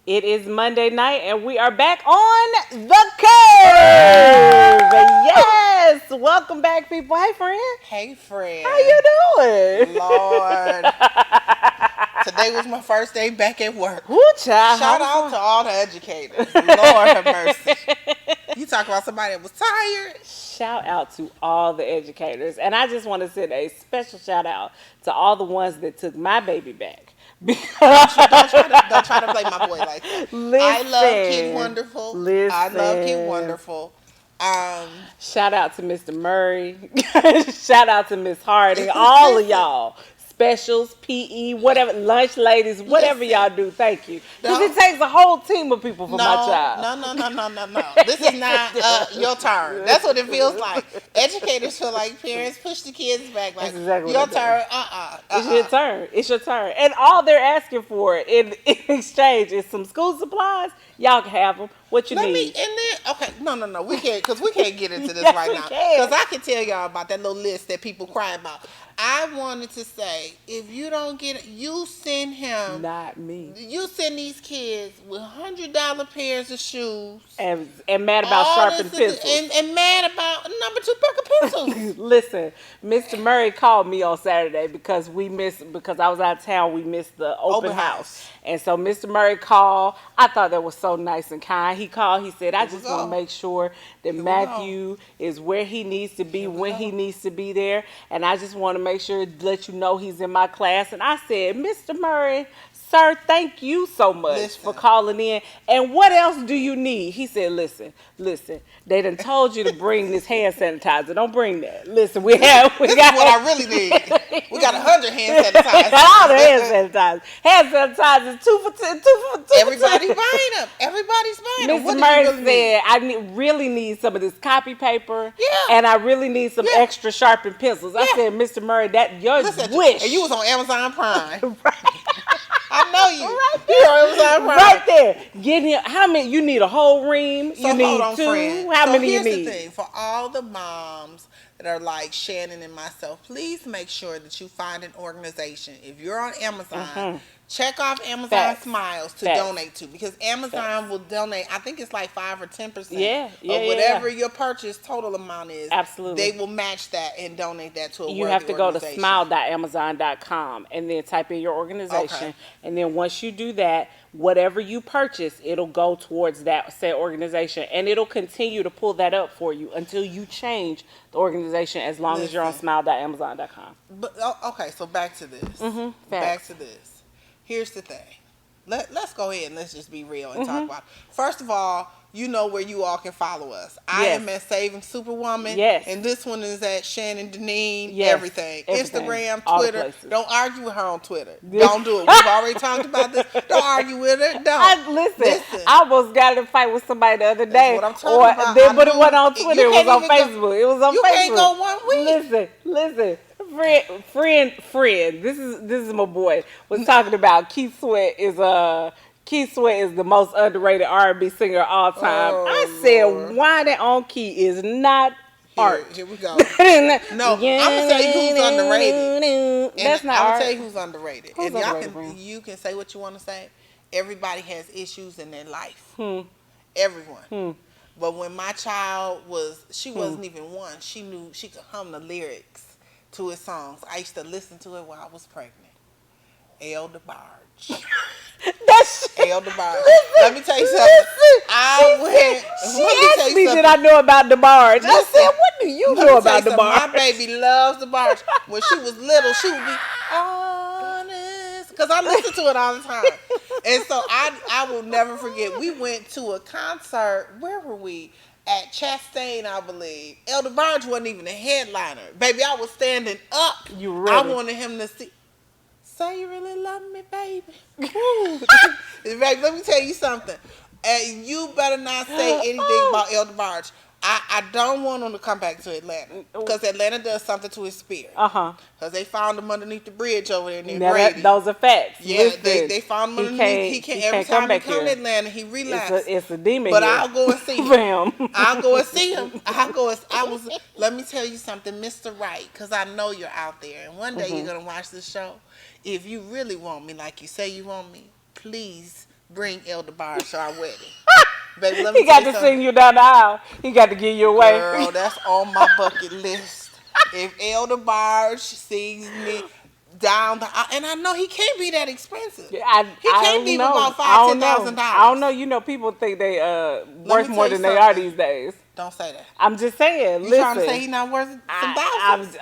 It is Monday night, and we are back on the curve. Yes, welcome back, people. Hey, friend. Hey, friend. How you doing? Lord. Today was my first day back at work. Woo, child. Shout out to all the educators. Lord have mercy. You talk about somebody that was tired. Shout out to all the educators. And I just want to send a special shout out to all the ones that took my baby back. Don't try to play my boy like that. I love Kid Wonderful. I love Kid Wonderful. Shout out to Mr. Murray. Shout out to Miss Harding. All of y'all. Specials, PE, whatever, lunch ladies, whatever y'all do, thank you. Because it takes a whole team of people for my child. No. This is not your turn. That's what it feels like. Educators feel like parents push the kids back. Like, exactly your turn, It's your turn. It's your turn. And all they're asking for in exchange is some school supplies. Y'all can have them. What you need. No. We can't, because we can't get into this right now. Because I can tell y'all about that little list that people cry about. I wanted to say, if you don't get it, you send him. Not me. You send these kids with $100 pairs of shoes. And mad about sharpened pencils. And mad about number 2 pack of pencils. Listen, Mr. Murray called me on Saturday because I was out of town. We missed the open house. And so Mr. Murray called. I thought that was so nice and kind. He called. He said, I just want to make sure that Matthew is where he needs to be when he needs to be there. And I just want to make sure to let you know he's in my class. And I said, Mr. Murray, sir, thank you so much for calling in. And what else do you need? He said, listen. They done told you to bring this hand sanitizer. Don't bring that. Listen, this is what I really need. We got 100 hand sanitizers. All the hand sanitizers. Hand sanitizers, 2 for 10. Everybody's buying them. Everybody's buying them. Mr. Murray said, I really need some of this copy paper. Yeah. And I really need some extra sharpened pencils. I said, Mr. Murray, that your wish. And you was on Amazon Prime. Right. I know you. Right there. Right there. Get him. How many? You need a whole ream. So you need hold on, 2. Friend. How many here's you need? The thing. For all the moms that are like Shannon and myself, please make sure that you find an organization. If you're on Amazon, check off Amazon Smiles to donate to, because Amazon will donate. I think it's like 5 or 10% of whatever your purchase total amount is. Absolutely, they will match that and donate that to a You have to go to smile.amazon.com and then type in your organization, and then once you do that, whatever you purchase, it'll go towards that said organization, and it'll continue to pull that up for you until you change the organization, as long as you're on smile.amazon.com. But okay, so back to this. Back to this. Here's the thing. Let's go ahead and let's just be real and talk about it. First of all, you know where you all can follow us. I am at Saving Superwoman. Yes. And this one is at Shannon Deneen. Yes. Everything. Instagram, all Twitter. Don't argue with her on Twitter. Don't do it. We've already talked about this. Don't argue with her. Don't. Listen. I almost got in a fight with somebody the other day. That's what I'm talking about. But it wasn't on Twitter. It was on Facebook. It was on Facebook. You can't go 1 week. Listen. Friend. This is my boy. Was talking about Keith Sweat is the most underrated R&B singer of all time. I said, whining on key is not art. Here we go. No, I'm gonna tell you who's underrated. That's not art. I'm gonna tell you who's underrated. Who's and underrated, you can say what you want to say. Everybody has issues in their life. Everyone. But when my child she wasn't even 1. She knew she could hum the lyrics to his songs. I used to listen to it while I was pregnant. El DeBarge. El DeBarge. Let me tell you something. She asked me, did I know about DeBarge? I said, what do you know about DeBarge? My baby loves DeBarge. When she was little, she would be honest, because I listen to it all the time. And so I will never forget. We went to a concert. Where were we? At Chastain, I believe. El DeBarge wasn't even a headliner. Baby, I was standing up. You ready? I wanted him to see. Say you really love me, baby. Baby, let me tell you something. You better not say anything about El DeBarge. I don't want him to come back to Atlanta, because Atlanta does something to his spirit. Because they found him underneath the bridge over there near Grady. Those are facts. Yeah, they found him underneath. He can't every time he come to Atlanta, he relapses. It's a demon. But here. I'll go and see him. I'll go and see him. Let me tell you something, Mr. Wright, because I know you're out there, and one day you're gonna watch this show. If you really want me, like you say you want me, please bring Elder Barge to our wedding. Baby, let me He got tell you to something. sing you down the aisle. He got to give you away. Girl, that's on my bucket list. If Elder Barge sings me down the aisle, and I know he can't be that expensive. He can't be about $5,000-$10,000. I don't know. You know, people think they worth more than they are these days. Don't say that. I'm just saying. You listen, trying to say he's not worth some thousands?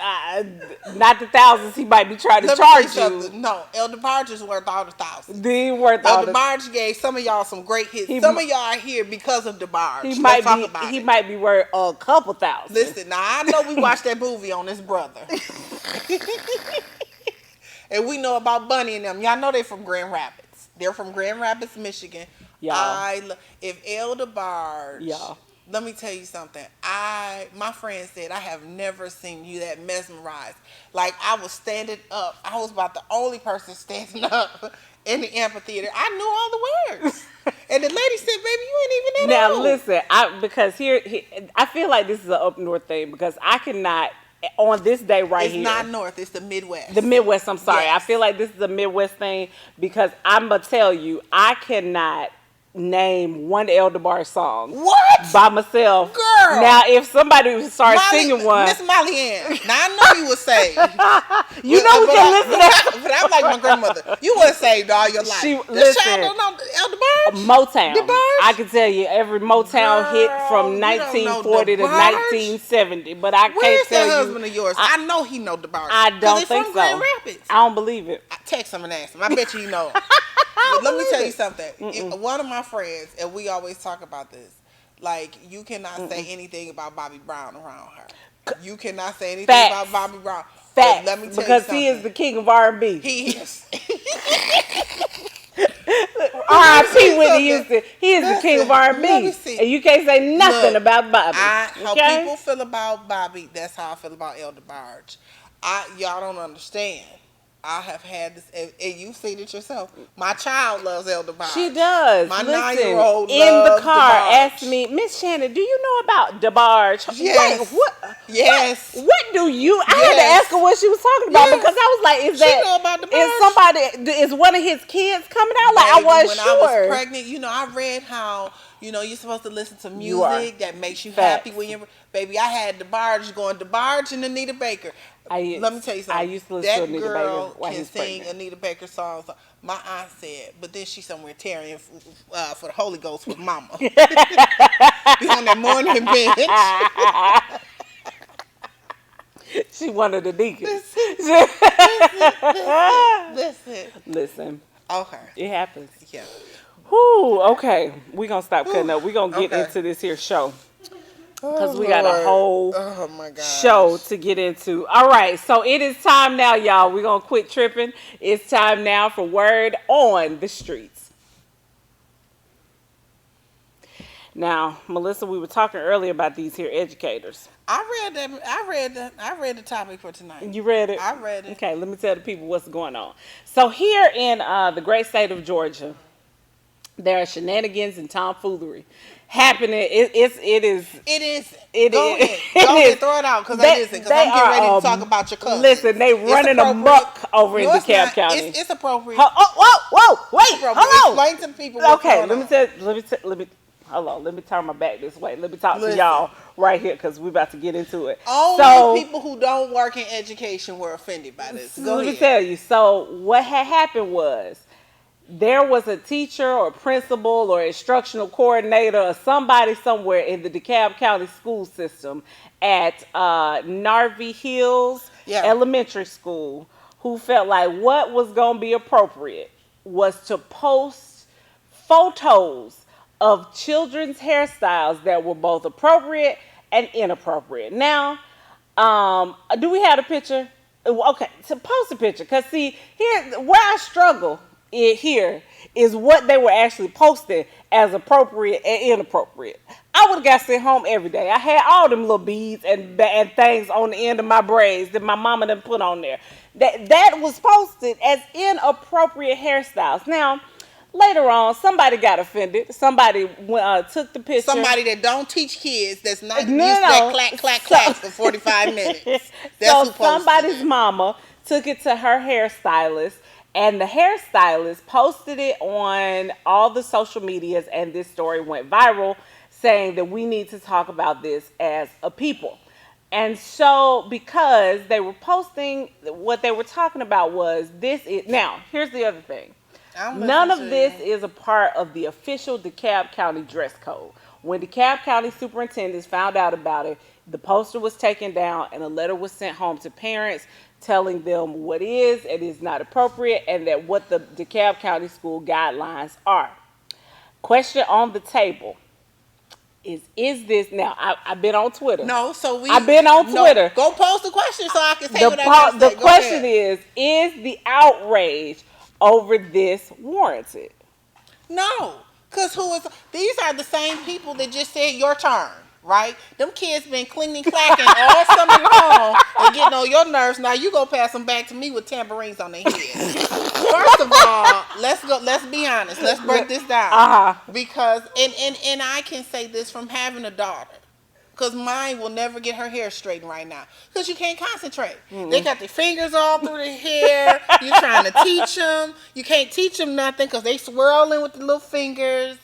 Not the thousands he might be trying to charge you. No, Elder Barge is worth all the thousands. He worth all Elder Barge gave some of y'all some great hits. Some of y'all are here because of the Barge. He might be worth a couple thousand. Listen, now I know we watched that movie on his brother. And we know about Bunny and them. Y'all know they from Grand Rapids. They're from Grand Rapids, Michigan. If Elder Barge, let me tell you something. My friend said, I have never seen you that mesmerized. Like, I was standing up. I was about the only person standing up in the amphitheater. I knew all the words. And the lady said, baby, you ain't even that old. Now, listen, because here, I feel like this is an up north thing because I cannot, on this day right here. It's not north, it's the Midwest. The Midwest, I'm sorry. Yes. I feel like this is a Midwest thing because I'm going to tell you, I cannot name one Elder Barge song. What? By myself. Girl. Now, if somebody starts singing one. Miss Molly Ann. Now, I know you were saved. You know we can listen to that. But I'm like my grandmother. You weren't saved all your life. This child don't know Elder Barge? Motown. The Barge? I can tell you every Motown hit from 1940 to 1970. But I can't tell you. Where's that husband of yours? I know he know the Barge. I don't think from so. Grand Rapids. I don't believe it. I text him and ask him. I bet you know. But let me tell you something. One of my friends, and we always talk about this, like, you cannot say anything about Bobby Brown around her. You cannot say anything about Bobby Brown. Facts. Let me tell because you something. he is the king of R&B. He is. R.I.P. Whitney Houston. He is the king of R&B. And you can't say nothing about Bobby. How people feel about Bobby, that's how I feel about Elder Barge. Y'all don't understand. I have had this, and you've seen it yourself. My child loves Elder Barge. She does. My Listen, 9-year-old in loves the car DeBarge. asked me, Miss Shannon, do you know about DeBarge? Yes. Wait, what? Yes. What do you? I had to ask her what she was talking about because I was like, is she know about is one of his kids coming out? Like, Baby, I wasn't when sure. I was pregnant, I read how, you're supposed to listen to music that makes you happy when you're, baby, I had DeBarge going, DeBarge and Anita Baker. Let me tell you something. I used to listen to Anita Baker while can sing pregnant. Anita Baker songs. My aunt said, but then she's somewhere tearing for the Holy Ghost with Mama. Be on that morning bench. She one of the deacons. Listen. Okay. It happens. Yeah. Whew, okay. We're going to stop cutting up. We're going to get into this here show. Because we got a whole show to get into. All right, so it is time now, y'all. We're going to quit tripping. It's time now for Word on the Streets. Now, Melissa, we were talking earlier about these here educators. I read the topic for tonight. You read it? I read it. Okay, let me tell the people what's going on. So here in the great state of Georgia, there are shenanigans and tomfoolery happening. It is. Go ahead, throw it out because that isn't. Because I'm getting ready to talk about your cousin. Listen, they running amok over in DeKalb County. It's appropriate. Whoa, wait, hold on. Explain to the people what's going on. Hold on, let me turn my back this way. Let me talk to y'all right here because we're about to get into it. Only people who don't work in education were offended by this. Go ahead. Let me tell you. So what had happened was there was a teacher or principal or instructional coordinator or somebody somewhere in the DeKalb County school system at Narvie Hills Elementary School who felt like what was going to be appropriate was to post photos of children's hairstyles that were both appropriate and inappropriate. Now, do we have a picture? Okay, so post a picture. Because see, here, where I struggle here is what they were actually posting as appropriate and inappropriate. I would have got sent home every day. I had all them little beads and things on the end of my braids that my mama done put on there. That was posted as inappropriate hairstyles. Now, later on, somebody got offended. Somebody took the picture. Somebody that don't teach kids that's not used to that clack, clack, clack for 45 minutes. That's so somebody's mama took it to her hairstylist And the hairstylist posted it on all the social medias, and this story went viral, saying that we need to talk about this as a people. And so, because they were posting, what they were talking about was this is now. Here's the other thing. None of this is a part of the official DeKalb County dress code. When DeKalb County superintendents found out about it, the poster was taken down and a letter was sent home to parents telling them what is and is not appropriate and that what the DeKalb County school guidelines are. Question on the table is this now? I've been on Twitter. I've been on Twitter. Go post the question so I can say what I got to say. The question is the outrage over this warranted? No, because these are the same people that just said your turn, right? Them kids been cleaning, clacking all summer long and getting on your nerves. Now you go pass them back to me with tambourines on their head. First of all, let's be honest. Let's break this down. Because and I can say this from having a daughter. Because mine will never get her hair straightened right now. Because you can't concentrate. They got their fingers all through their hair. You're trying to teach them. You can't teach them nothing because they swirling with the little fingers.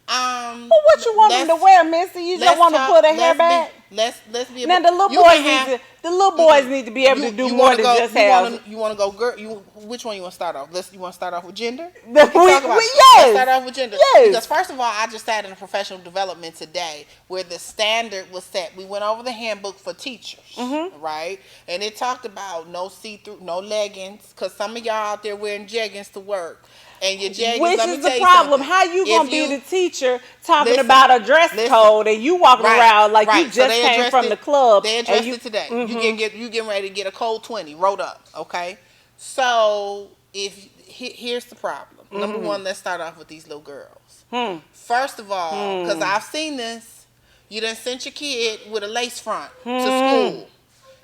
Well, what you want them to wear, Missy? You just want to put her hair back? Let's be. Now the little boys need to be able to do more than just have. You want to go, girl? Which one you want to start off? You want to start off with gender? Yes. Let's start off with gender. Yes. Because first of all, I just sat in a professional development today where the standard was set. We went over the handbook for teachers, right? And it talked about no see-through, no leggings, because some of y'all out there wearing jeggings to work. And your jeggings, which is the problem. How you gonna be the teacher talking about a dress code and you walking around like you just came from the club? They addressed it today. You getting ready to get a code 20 wrote up. Okay, so here's the problem. Number one, let's start off with these little girls. First of all, because I've seen this, you done sent your kid with a lace front to school.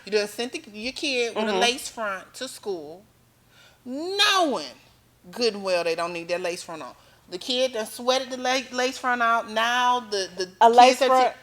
You done sent your kid with a lace front to school, knowing good and well they don't need that lace front on. The kid done sweated the lace front out. Now the lace front.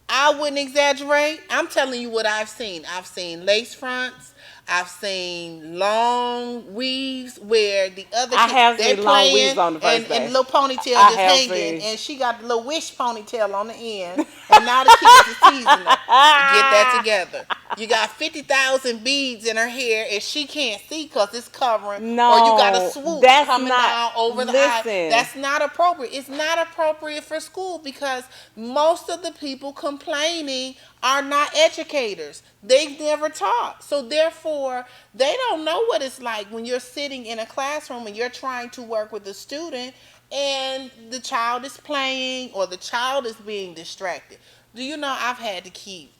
I wouldn't exaggerate. I'm telling you what I've seen. I've seen lace fronts. I've seen long weaves where the other kids, they're playing and little ponytail just hanging, and she got the little wish ponytail on the end, and now the kids are teasing her. Get that together. You got 50,000 beads in her hair, and she can't see because it's covering. No, or you got a swoop coming down over the eye. That's not appropriate. It's not appropriate for school because most of the people complaining are not educators. They've never taught. So therefore, they don't know what it's like when you're sitting in a classroom and you're trying to work with a student and the child is playing or the child is being distracted. Do you know I've had to keep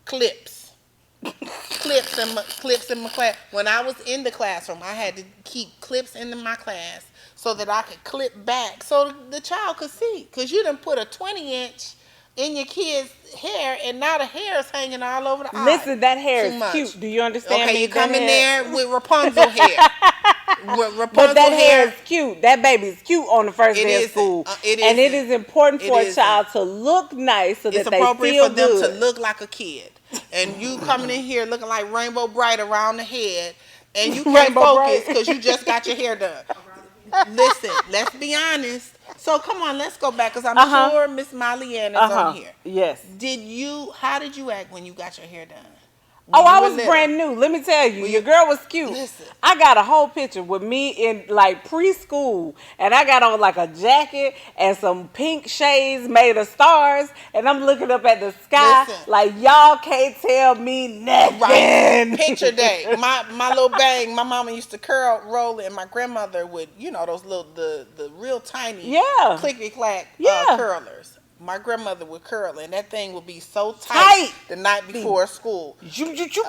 clips in my class. When I was in the classroom, I had to keep clips in my class so that I could clip back so the child could see. Because you done put a 20-inch in your kid's hair, and now the hair is hanging all over the eye. Listen, that hair is cute. Do you understand me? Okay, you come in there with Rapunzel hair. But that hair is cute. That baby is cute on the first day of school. And it is important for a child to look nice so that they feel good. It's appropriate for them to look like a kid. And you coming in here looking like Rainbow Bright around the head, and you can't focus because you just got your hair done. Listen, let's be honest. So come on, let's go back because I'm sure Miss Molly Ann is on here. Yes. How did you act when you got your hair done? I was brand new. Let me tell you, your girl was cute. Listen. I got a whole picture with me in like preschool, and I got on like a jacket and some pink shades made of stars, and I'm looking up at the sky like y'all can't tell me nothing. Right. Picture day. My little bang. My mama used to roll it, and my grandmother would, those little the real tiny clickety clack curlers. My grandmother would curl, and that thing would be so tight the night before school.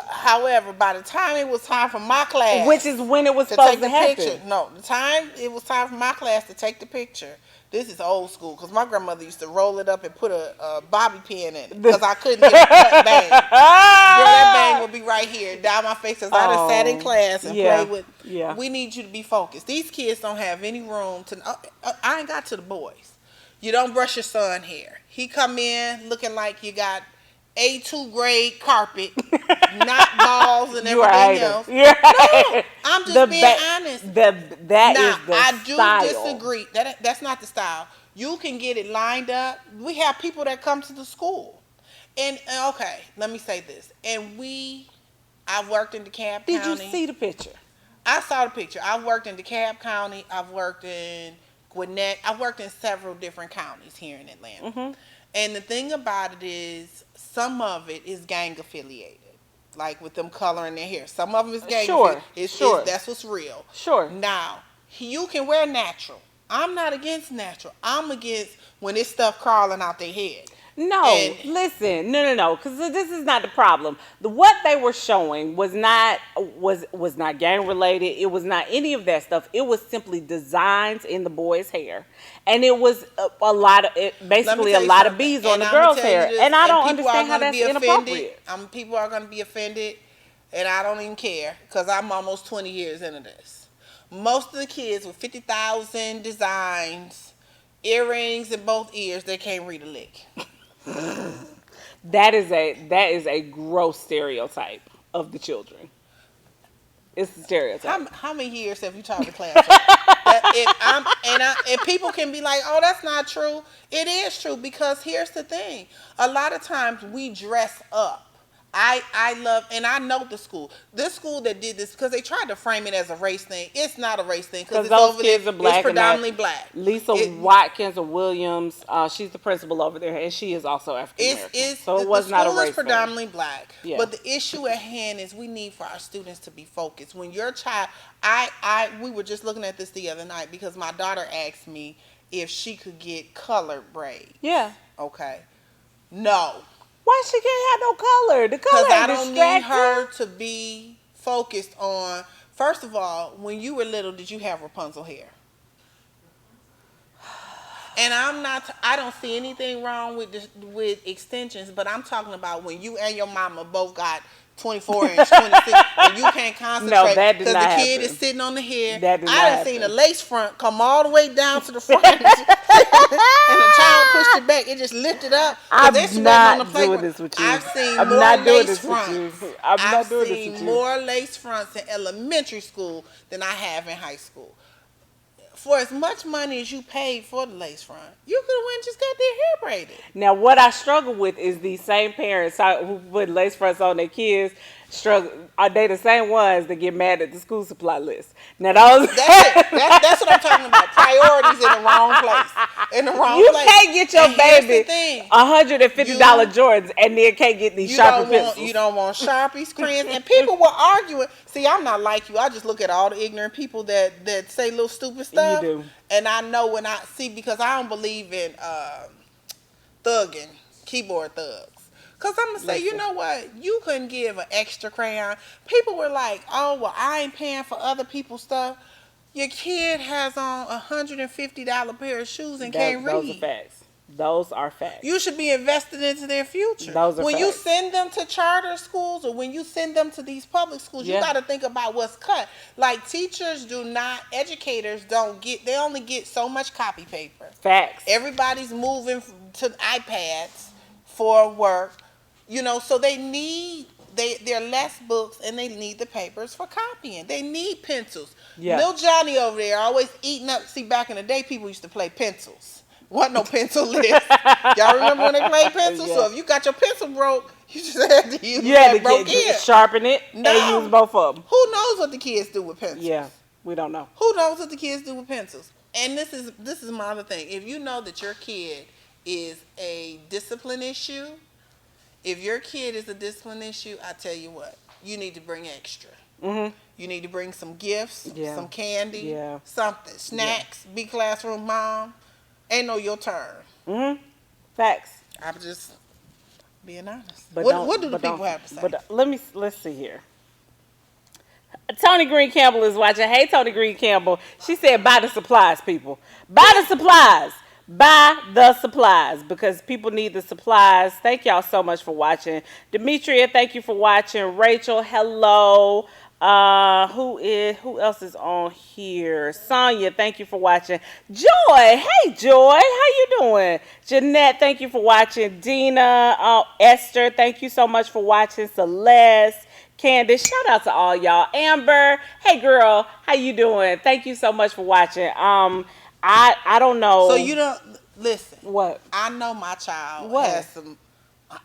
However, by the time it was time for my class, which is when it was supposed to happen. Picture, no, the time it was time for my class to take the picture. This is old school because my grandmother used to roll it up and put a bobby pin in it because I couldn't get a cut bang. Girl, that bang would be right here down my face as I done sat in class and played with. Yeah. We need you to be focused. These kids don't have any room to. I ain't got to the boys. You don't brush your son hair. He come in looking like you got A2 grade carpet, not balls and everything else. No, I'm just being honest. That is the I do style. disagree. That's not the style. You can get it lined up. We have people that come to the school. And okay, let me say this. And I've worked in DeKalb County. Did you see the picture? I saw the picture. I've worked in DeKalb County. I've worked in Gwinnett. I've worked in several different counties here in Atlanta. Mm-hmm. And the thing about it is, some of it is gang affiliated. Like with them coloring their hair. Some of them is gang affiliated. Sure. That's what's real. Sure. Now, you can wear natural. I'm not against natural. I'm against when it's stuff crawling out their head. No, listen, no, because this is not the problem. What they were showing was not gang related. It was not any of that stuff. It was simply designs in the boys' hair, and it was a lot of basically a lot of beads on the girls' hair. And I don't understand how that's inappropriate. People are going to be offended, and I don't even care because I'm almost 20 years into this. Most of the kids with 50,000 designs, earrings in both ears, they can't read a lick. That is a gross stereotype of the children. It's a stereotype. How many years have you taught the class? And people can be like, "Oh, that's not true." It is true because here's the thing: a lot of times we dress up. I love, and I know the school. This school that did this, because they tried to frame it as a race thing. It's not a race thing because those kids are black. It's predominantly black. Lisa Watkins or Williams, she's the principal over there, and she is also African American. So it was not a race thing. The school is predominantly black. Yeah. But the issue at hand is we need for our students to be focused. When your child, we were just looking at this the other night because my daughter asked me if she could get colored braids. Yeah. Okay. No. Why she can't have no color? The color because I don't need her to be focused on. First of all, when you were little, did you have Rapunzel hair? And I don't see anything wrong with extensions, but I'm talking about when you and your mama both got 24 inch, 26, and you can't concentrate. No, that did not happen. Because the kid is sitting on the hair. That did not I done seen a lace front come all the way down to the front, and the child pushed it back. It just lifted up. I'm not doing this with you. I've seen more lace fronts. I've seen more lace fronts in elementary school than I have in high school. For as much money as you paid for the lace front, you could have went and just got their hair braided. Now, what I struggle with is these same parents who put lace fronts on their kids. Are they the same ones that get mad at the school supply list? Now, that's what I'm talking about. Priorities in the wrong place. You can't get your baby $150 Jordans and then can't get these Sharpie pencils. You don't want Sharpies, crayons, and people were arguing. See, I'm not like you. I just look at all the ignorant people that say little stupid stuff. You do. And I know when I see, because I don't believe in thugging, keyboard thugs. Because I'm going to say, you know what? You couldn't give an extra crayon. People were like, oh, well, I ain't paying for other people's stuff. Your kid has on a $150 pair of shoes and can't read. Those are facts. Those are facts. You should be invested into their future. Those are when facts. you send them to charter schools or when you send them to these public schools, you got to think about what's cut. Like educators they only get so much copy paper. Facts. Everybody's moving to iPads for work. So they need, they're less books and they need the papers for copying. They need pencils. Yeah. Little Johnny over there always eating up. See, back in the day, people used to play pencils. Wasn't no pencil list. Y'all remember when they played pencils? Yeah. So if you got your pencil broke, you just had to use that broke end. Sharpen it and use both of them. Who knows what the kids do with pencils? Yeah, we don't know. Who knows what the kids do with pencils? And this is my other thing. If you know that your kid is a discipline issue, if your kid is a discipline issue, I tell you what, you need to bring extra. Mm-hmm. You need to bring some gifts, some candy, something, snacks. Be classroom mom. Ain't no your turn. Mm-hmm. Facts. I'm just being honest. But what do the people have to say? But let's see here. Tony Green Campbell is watching. Hey, Tony Green Campbell. She said, buy the supplies, people. Buy the supplies. Buy the supplies because people need the supplies. Thank y'all so much for watching. Demetria, thank you for watching. Rachel, hello. Who else is on here? Sonia, thank you for watching. Joy, hey Joy, how you doing? Jeanette, thank you for watching. Dina, Esther, thank you so much for watching. Celeste, Candace, shout out to all y'all. Amber, hey girl, how you doing? Thank you so much for watching. I don't know. So you don't listen. What? I know my child What? has some.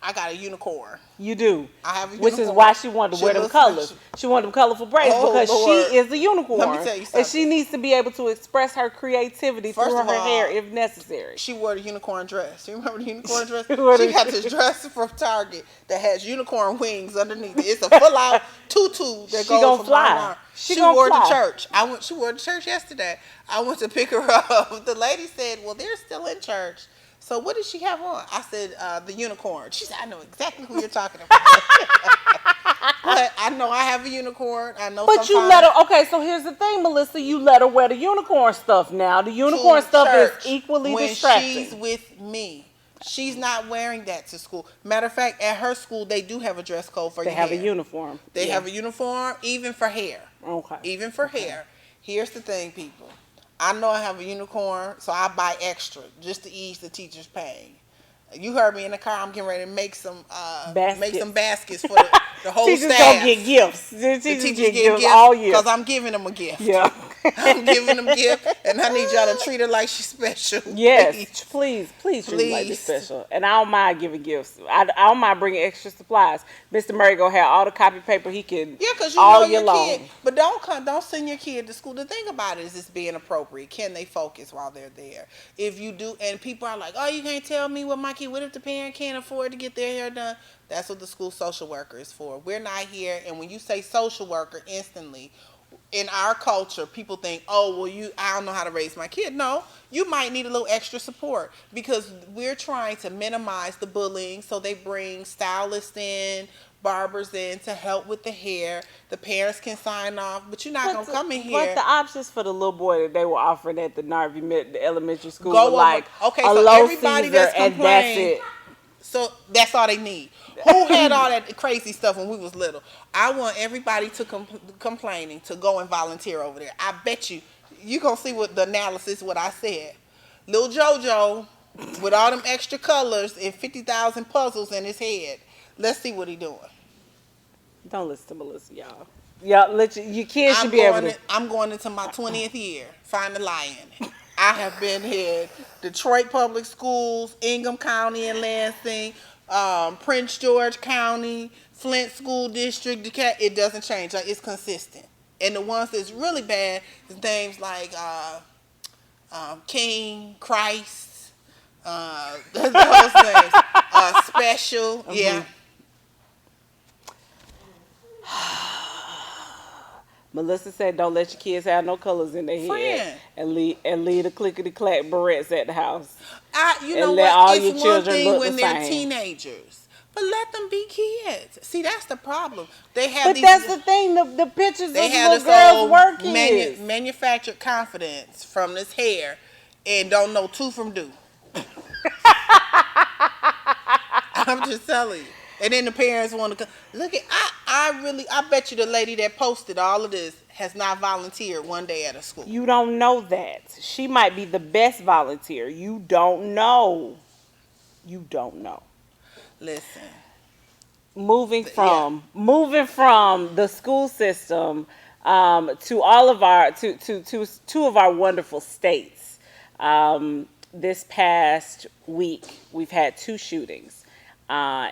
I got a unicorn. You do. I have a Which unicorn. is why she wanted to She wear them looks colors. special. She wanted them colorful braids Oh, because Lord. she is the unicorn. Let me tell you And she something. needs to be able to express her creativity First through of her all, hair if necessary. She wore the unicorn dress. You remember the unicorn dress? What She is got it? this dress from Target that has unicorn wings underneath it. It's a full out tutu that She goes gonna from fly. arm to arm. She She gonna wore it fly. to church. She wore it to church yesterday. I went to pick her up. The lady said, "Well, they're still in church. So what did she have on?" I said, "The unicorn." She said, "I know exactly who you're talking about." But I know I have a unicorn. I know. But you let her. Okay, so here's the thing, Melissa. You let her wear the unicorn stuff now. The unicorn to stuff church is equally when distracting. she's with me. She's not wearing that to school. Matter of fact, at her school, they do have a dress code for They your have hair. a uniform. They Yeah. have a uniform, even for hair. Okay. Even for hair. Here's the thing, people. I know I have a unicorn, so I buy extra just to ease the teacher's pain. You heard me in the car. I'm getting ready to make some baskets for the whole Teachers staff. gonna get gifts. The teachers get get gifts all year. because I'm giving them a gift. Yeah. I'm giving them a gift, and I need y'all to treat her like she's special. Yes, please treat me like this special. And I don't mind giving gifts. I don't mind bringing extra supplies. Mr. Murray gonna have all the copy paper he can. Yeah, because you all know year your long. kid. But don't send your kid to school. The thing about it is it's being appropriate. Can they focus while they're there? If you do, and people are like, "Oh, you can't tell me what my kid." What if the parent can't afford to get their hair done? That's what the school social worker is for. We're not here. And when you say social worker, instantly, in our culture, people think, "Oh, well, I don't know how to raise my kid." No, you might need a little extra support because we're trying to minimize the bullying. So they bring stylists in, barbers in to help with the hair. The parents can sign off, but you're not going to come in here. But the options for the little boy that they were offering at the Narvie the elementary school Go were like okay, a so low everybody Caesar that's and that's complaining, it. so that's all they need. Who had all that crazy stuff when we was little? I want everybody to complaining to go and volunteer over there. I bet you gonna see what the analysis what I said. Little JoJo with all them extra colors and 50,000 puzzles in his head. Let's see what he doing. Don't listen to Melissa, y'all. Y'all, your kids should be able to. I'm going into my 20th year. Find the lie in it. I have been here, Detroit Public Schools, Ingham County and Lansing, Prince George County, Flint School District. It doesn't change. Like, it's consistent. And the ones that's really bad is names like King, Christ, those names. Special, mm-hmm. Yeah. Melissa said, "Don't let your kids have no colors in their head, and leave the clickety clack barrettes at the house. You and know let what? all It's your one children thing look when the they're same. teenagers, but let them be kids. See, that's the problem. They have. But that's the thing. The pictures they of have little girls working manufactured confidence from this hair, and don't know two from do. I'm just telling you. And then the parents want to look at. I bet you the lady that posted all of this has not volunteered one day at a school. You don't know that. She might be the best volunteer. You don't know. You don't know. Listen. Moving from the school system to all of our to two of our wonderful states. This past week, we've had two shootings.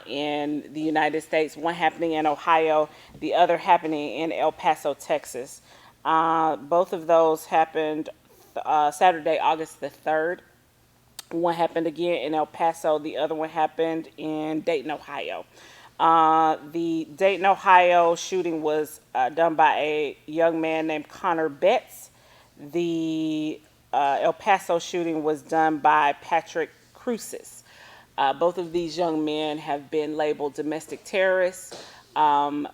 In the United States, one happening in Ohio, the other happening in El Paso, Texas. Both of those happened Saturday, August the 3rd. One happened again in El Paso. The other one happened in Dayton, Ohio. The Dayton, Ohio shooting was done by a young man named Connor Betts. The El Paso shooting was done by Patrick Cruces. Both of these young men have been labeled domestic terrorists. A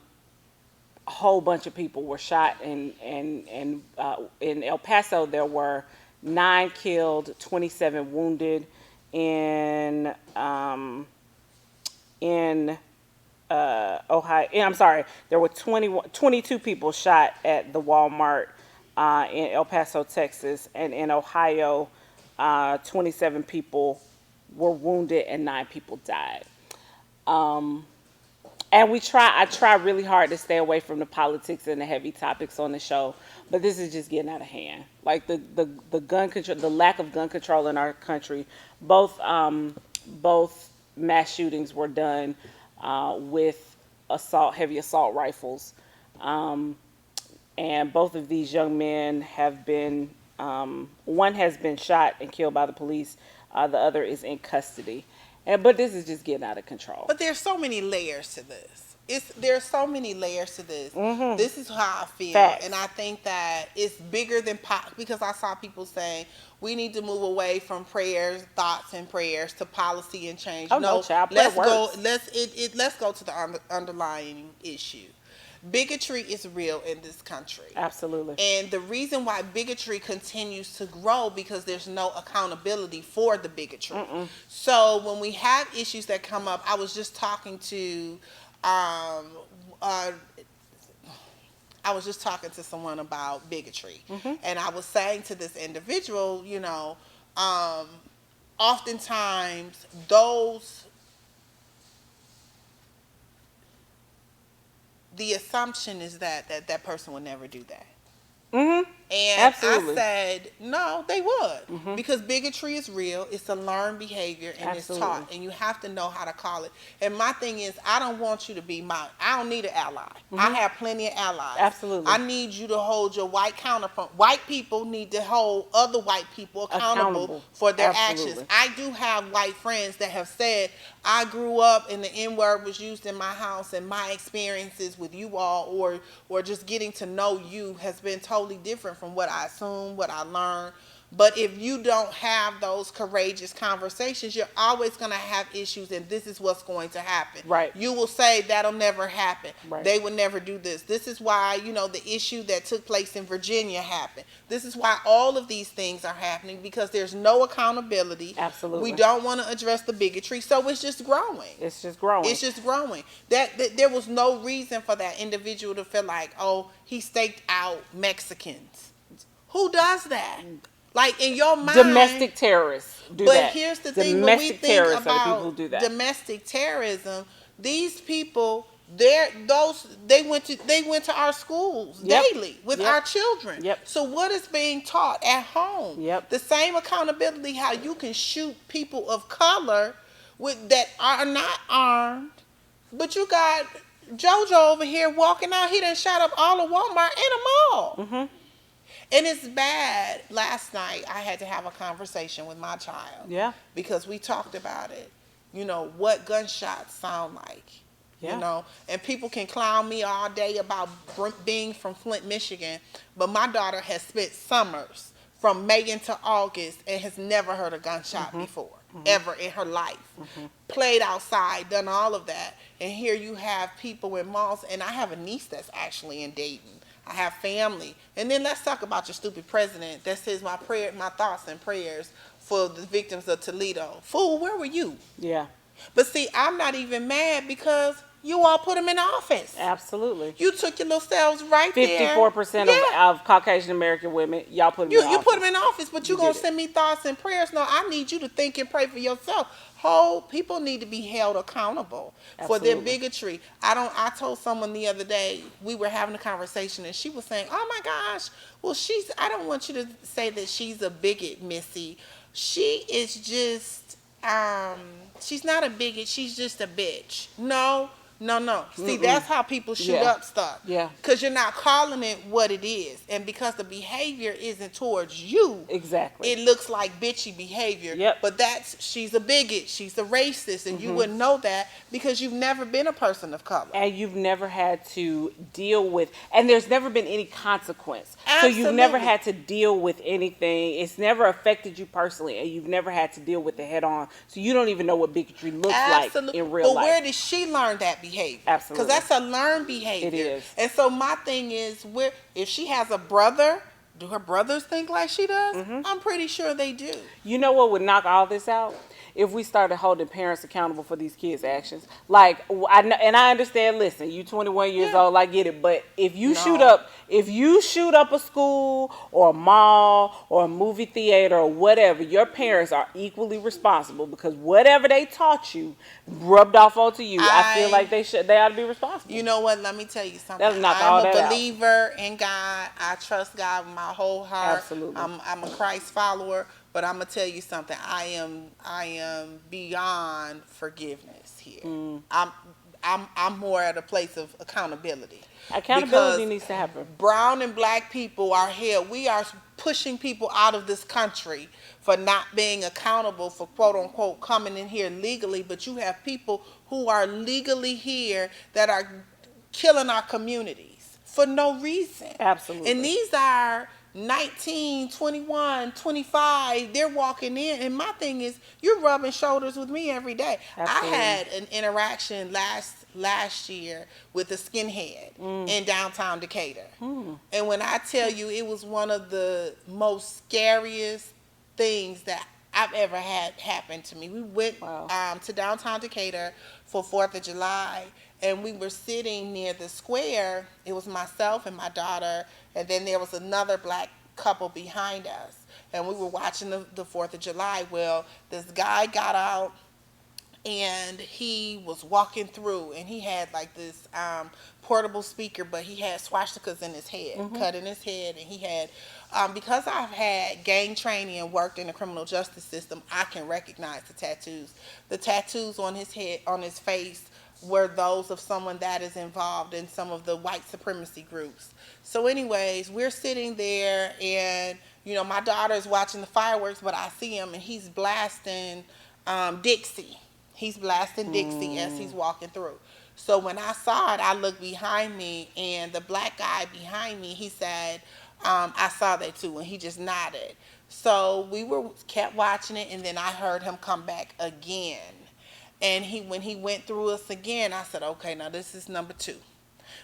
whole bunch of people were shot, and in El Paso there were 9 killed, 27 wounded. In Ohio, I'm sorry, there were 22 people shot at the Walmart in El Paso, Texas, and in Ohio, 27 people were wounded and 9 people died. And I try really hard to stay away from the politics and the heavy topics on the show, but this is just getting out of hand. Like the gun control, the lack of gun control in our country. Both mass shootings were done with heavy assault rifles, and both of these young men have been. One has been shot and killed by the police. The other is in custody. But this is just getting out of control. But there's so many layers to this. There's so many layers to this. Mm-hmm. This is how I feel. Facts. And I think that it's bigger than because I saw people saying we need to move away from thoughts and prayers to policy and change. Oh no, child, let's go. Let's go to the underlying issue. Bigotry is real in this country. Absolutely. And the reason why bigotry continues to grow because there's no accountability for the bigotry. Mm-mm. So when we have issues that come up, I was just talking to someone about bigotry. Mm-hmm. And I was saying to this individual, oftentimes the assumption is that person would never do that. Mm-hmm. And Absolutely. I said, no, they would. Mm-hmm. Because bigotry is real. It's a learned behavior and Absolutely. It's taught. And you have to know how to call it. And my thing is, I don't want you to be I don't need an ally. Mm-hmm. I have plenty of allies. Absolutely. I need you to hold your white counterpart. White people need to hold other white people accountable for their Absolutely. actions. I do have white friends that have said, I grew up and the N-word was used in my house and my experiences with you all or just getting to know you has been totally different from what I assumed, what I learned. But if you don't have those courageous conversations, you're always going to have issues, and this is what's going to happen. Right. You will say that'll never happen. Right. They would never do this. This is why, the issue that took place in Virginia happened. This is why all of these things are happening, because there's no accountability. Absolutely. We don't want to address the bigotry, so it's just growing. It's just growing. It's just growing. That there was no reason for that individual to feel like, oh, he staked out Mexicans. Who does that? Like, in your mind, domestic terrorists do that. But here's the thing: when we think are the people about who do that. domestic terrorism, these people, they went to our schools daily with our children. Yep. So what is being taught at home? Yep. The same accountability how you can shoot people of color that are not armed, but you got JoJo over here walking out. He done shot up all of Walmart and a mall. Mm-hmm. And it's bad. Last night, I had to have a conversation with my child. Yeah. Because we talked about it. What gunshots sound like. Yeah. And people can clown me all day about being from Flint, Michigan. But my daughter has spent summers from May into August and has never heard a gunshot before. Mm-hmm. Ever in her life. Mm-hmm. Played outside, done all of that. And here you have people in malls. And I have a niece that's actually in Dayton. I have family. And then let's talk about your stupid president that says my thoughts and prayers for the victims of Toledo. Fool, where were you? Yeah. But see, I'm not even mad because you all put him in office. Absolutely. You took your little selves right there. 54% of Caucasian American women, y'all put them in office. You put him in office, but you're going to send me thoughts and prayers. No, I need you to think and pray for yourself. People need to be held accountable for their bigotry. I told someone the other day, we were having a conversation and she was saying, oh my gosh, well I don't want you to say that she's a bigot, Missy. She is just, she's not a bigot, she's just a bitch. No. See, that's how people shoot up stuff. Yeah. Because you're not calling it what it is. And because the behavior isn't towards you. Exactly. It looks like bitchy behavior. Yep. But she's a bigot. She's a racist. And you wouldn't know that because you've never been a person of color. And you've never had to deal with, and there's never been any consequence. Absolutely. So you've never had to deal with anything. It's never affected you personally. And you've never had to deal with it head on. So you don't even know what bigotry looks like in real life. But where did she learn that behavior? Absolutely. Because that's a learned behavior. It is. And so my thing is, if she has a brother, do her brothers think like she does? I'm pretty sure they do. You know what would knock all this out? if we started holding parents accountable for these kids' actions. Like I know, and I understand. Listen, you 21 years Yeah. old, I get it. But if you No. shoot up a school or a mall or a movie theater or whatever, your parents are equally responsible because whatever they taught you rubbed off onto you. I feel like they ought to be responsible. You know what? Let me tell you something. That'll knock I'm all a that out. believer in God. I trust God with my whole heart. Absolutely. I'm a Christ follower, but I'm gonna tell you something. I am beyond forgiveness here. I'm more at a place of accountability. Accountability Because needs to happen. brown and black people are here. We are pushing people out of this country for not being accountable for quote unquote coming in here legally. But you have people who are legally here that are killing our communities for no reason. Absolutely. And these are 19, 21, 25. They're walking in. And my thing is, you're rubbing shoulders with me every day. Absolutely. I had an interaction last year with a skinhead in downtown Decatur. And when I tell you, it was one of the most scariest things that I've ever had happen to me. We went to downtown Decatur for 4th of July, and we were sitting near the square. It was myself and my daughter, and then there was another black couple behind us. And we were watching the 4th of July. Well, this guy got out, and he was walking through, and he had like this portable speaker, but he had swastikas in his head, cut in his head, and he had, because I've had gang training and worked in the criminal justice system, I can recognize the tattoos. The tattoos on his head, on his face, were those of someone that is involved in some of the white supremacy groups. So anyways, we're sitting there, and my daughter is watching the fireworks, but I see him, and he's blasting Dixie. He's blasting Dixie as he's walking through. So when I saw it, I looked behind me, and the black guy behind me, he said, I saw that too, and he just nodded. So we kept watching it, and then I heard him come back again. And when he went through us again, I said, okay, now this is number 2.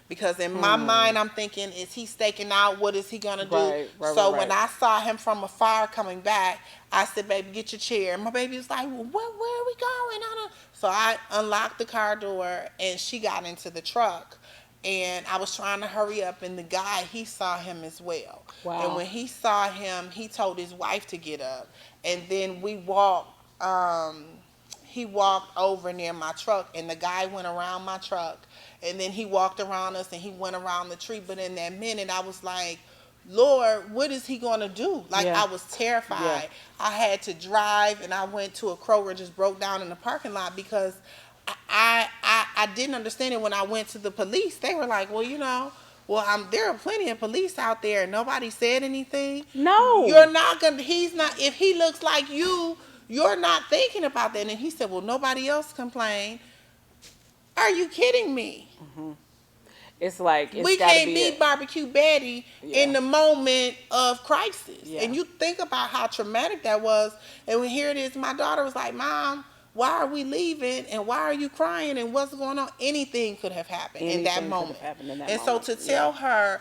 Because in my mind, I'm thinking, is he staking out? What is he going to do? So when I saw him from afar coming back, I said, baby, get your chair. And my baby was like, well, where are we going? So I unlocked the car door, and she got into the truck. And I was trying to hurry up, and the guy, he saw him as well. Wow. And when he saw him, he told his wife to get up. And then we walked, he walked over near my truck, and the guy went around my truck. And then he walked around us, and he went around the tree. But in that minute, I was like, Lord, what is he going to do? Like, I was terrified. Yeah. I had to drive, and I went to a Kroger and just broke down in the parking lot because I didn't understand it. When I went to the police, they were like, well, there are plenty of police out there, and nobody said anything. No. You're not going to, if he looks like you, you're not thinking about that. And he said, well, nobody else complained. Are you kidding me? It's like we can't be Barbecue Betty in the moment of crisis. Yeah. And you think about how traumatic that was. And when here it is, my daughter was like, Mom, why are we leaving? And why are you crying? And what's going on? Anything could have happened in that moment. So to tell her,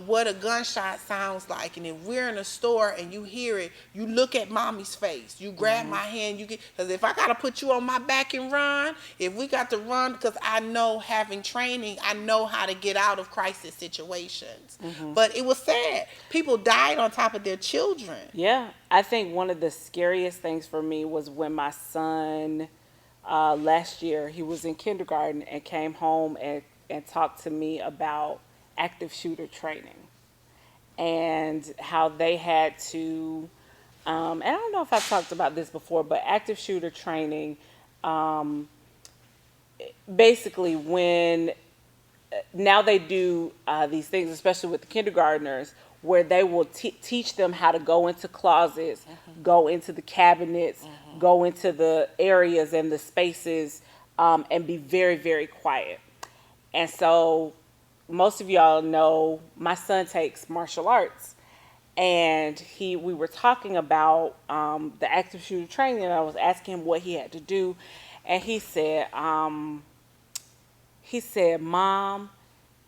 what a gunshot sounds like, and if we're in a store and you hear it, you look at mommy's face. You grab my hand. Because if I got to put you on my back and run, if we got to run, because I know, having training, I know how to get out of crisis situations. But it was sad. People died on top of their children. Yeah. I think one of the scariest things for me was when my son, last year, he was in kindergarten and came home and talked to me about active shooter training and how they had to, and I don't know if I've talked about this before, but active shooter training, basically when, now they do these things, especially with the kindergartners, where they will teach them how to go into closets, go into the cabinets, go into the areas and the spaces, and be very, very quiet. And so most of y'all know my son takes martial arts. And we were talking about the active shooter training, and I was asking him what he had to do. And he said, Mom,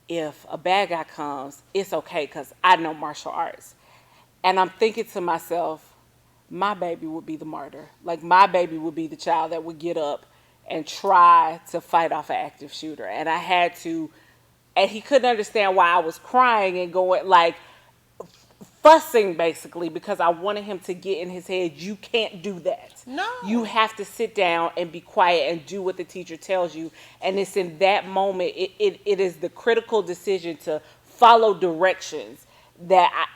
if a bad guy comes, it's okay because I know martial arts. And I'm thinking to myself, my baby would be the martyr. Like, my baby would be the child that would get up and try to fight off an active shooter. And I had to, and he couldn't understand why I was crying and going, like, fussing basically, because I wanted him to get in his head, you can't do that. No. You have to sit down and be quiet and do what the teacher tells you. And it's in that moment, it is the critical decision to follow directions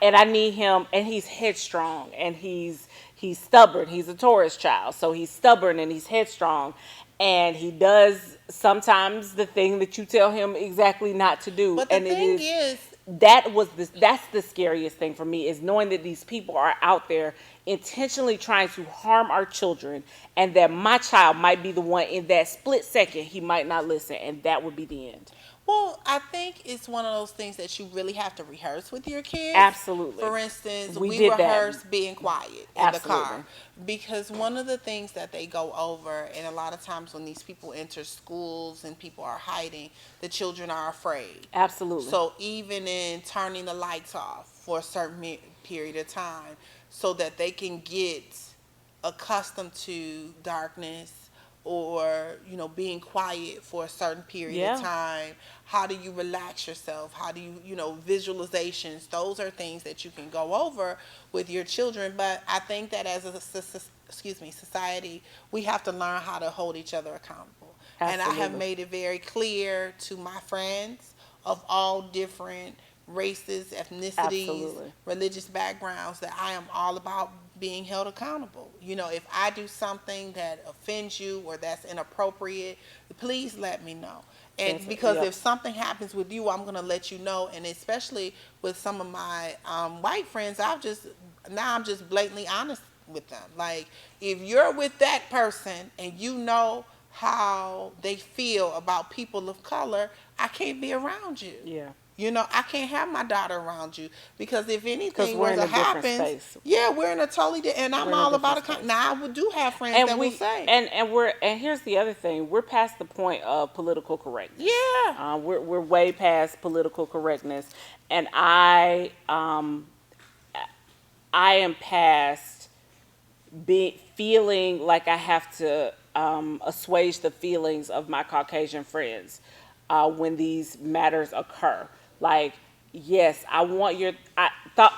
and I need him, and he's headstrong, and he's stubborn. He's a Taurus child, so he's stubborn and he's headstrong, and he does sometimes the thing that you tell him exactly not to do. But the and thing is, that's the scariest thing for me, is knowing that these people are out there intentionally trying to harm our children, and that my child might be the one in that split second he might not listen, and that would be the end. well, I think it's one of those things that you really have to rehearse with your kids. Absolutely. For instance, We we did that. rehearsed being quiet in the car. Absolutely. Because one of the things that they go over, and a lot of times when these people enter schools and people are hiding, the children are afraid. Absolutely. So even in turning the lights off for a certain period of time so that they can get accustomed to darkness, or being quiet for a certain period of time. How do you relax yourself? How do you visualizations? Those are things that you can go over with your children. But I think that as a society, we have to learn how to hold each other accountable. Absolutely. And I have made it very clear to my friends of all different races, ethnicities, Absolutely. religious backgrounds, that I am all about being held accountable. If I do something that offends you or that's inappropriate, please let me know. And because if something happens with you, I'm going to let you know. And especially with some of my white friends, I'm just blatantly honest with them. Like, if you're with that person and you know how they feel about people of color, I can't be around you. Yeah. I can't have my daughter around you, because if anything we're were in to a different happen, space. we're in a totally and I'm all about it. Now I do have friends that will say, and here's the other thing: we're past the point of political correctness. Yeah. We're way past political correctness, and I am past feeling like I have to assuage the feelings of my Caucasian friends when these matters occur. Like, yes, I want your.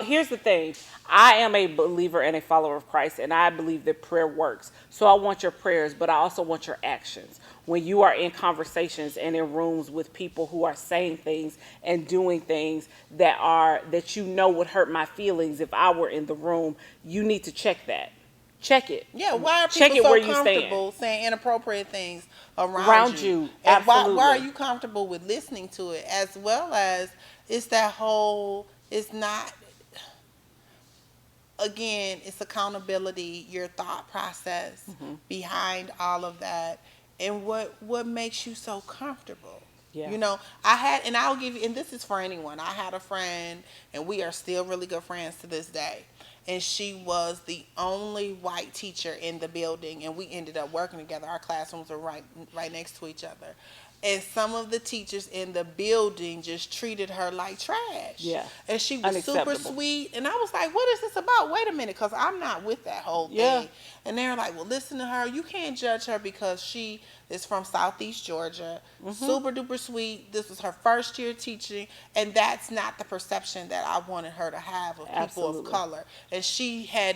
Here's the thing: I am a believer and a follower of Christ, and I believe that prayer works. So I want your prayers, but I also want your actions. When you are in conversations and in rooms with people who are saying things and doing things that would hurt my feelings if I were in the room, you need to check that. Check it. Yeah, why are Check people it where so you comfortable saying inappropriate things around you? And Absolutely. why are you comfortable with listening to it? As well as it's that whole, it's not, again, it's accountability, your thought process behind all of that, and what makes you so comfortable. Yeah. And I'll give you, and this is for anyone. I had a friend, and we are still really good friends to this day. And she was the only white teacher in the building, and we ended up working together. Our classrooms were right next to each other. And some of the teachers in the building just treated her like trash. Yeah. And she was super sweet. And I was like, what is this about? Wait a minute, because I'm not with that whole thing. Yeah. And they were like, well, listen to her. You can't judge her because she is from Southeast Georgia. Super duper sweet. This was her first year teaching. And that's not the perception that I wanted her to have of people of color. And she had,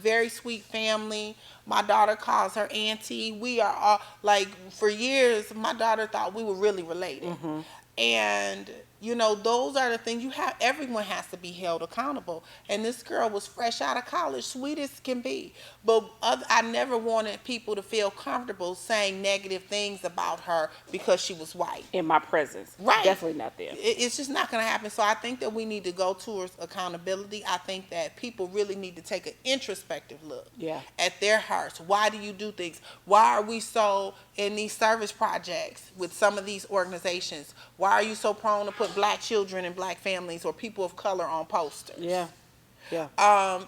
very sweet family. My daughter calls her auntie. We are all, like, for years, my daughter thought we were really related. And, those are the things everyone has to be held accountable. And this girl was fresh out of college, sweet as can be. But I never wanted people to feel comfortable saying negative things about her because she was white. In my presence. Right. Definitely not there. It's just not going to happen. So I think that we need to go towards accountability. I think that people really need to take an introspective look at their hearts. Why do you do things? Why are we so in these service projects with some of these organizations? Why are you so prone to put black children and black families or people of color on posters? Yeah.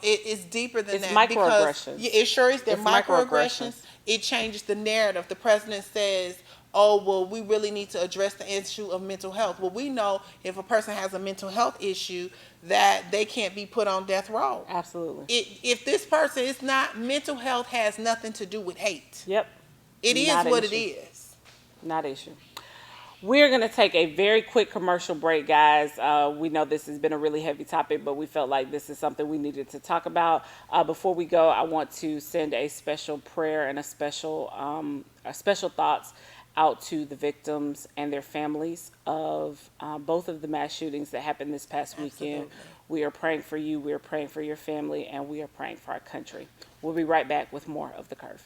It's deeper than that. Microaggressions. It sure is. They're microaggressions. Microaggressions. It changes the narrative. The president says, oh, well, we really need to address the issue of mental health. Well, we know if a person has a mental health issue that they can't be put on death row. Absolutely. If this person is not, mental health has nothing to do with hate. Yep. It is Not an what it issue. is. Not an issue. We're going to take a very quick commercial break, guys. We know this has been a really heavy topic, but we felt like this is something we needed to talk about. Before we go, I want to send a special prayer and a special thoughts out to the victims and their families of both of the mass shootings that happened this past weekend. Absolutely. We are praying for you, we are praying for your family, and we are praying for our country. We'll be right back with more of The Curve.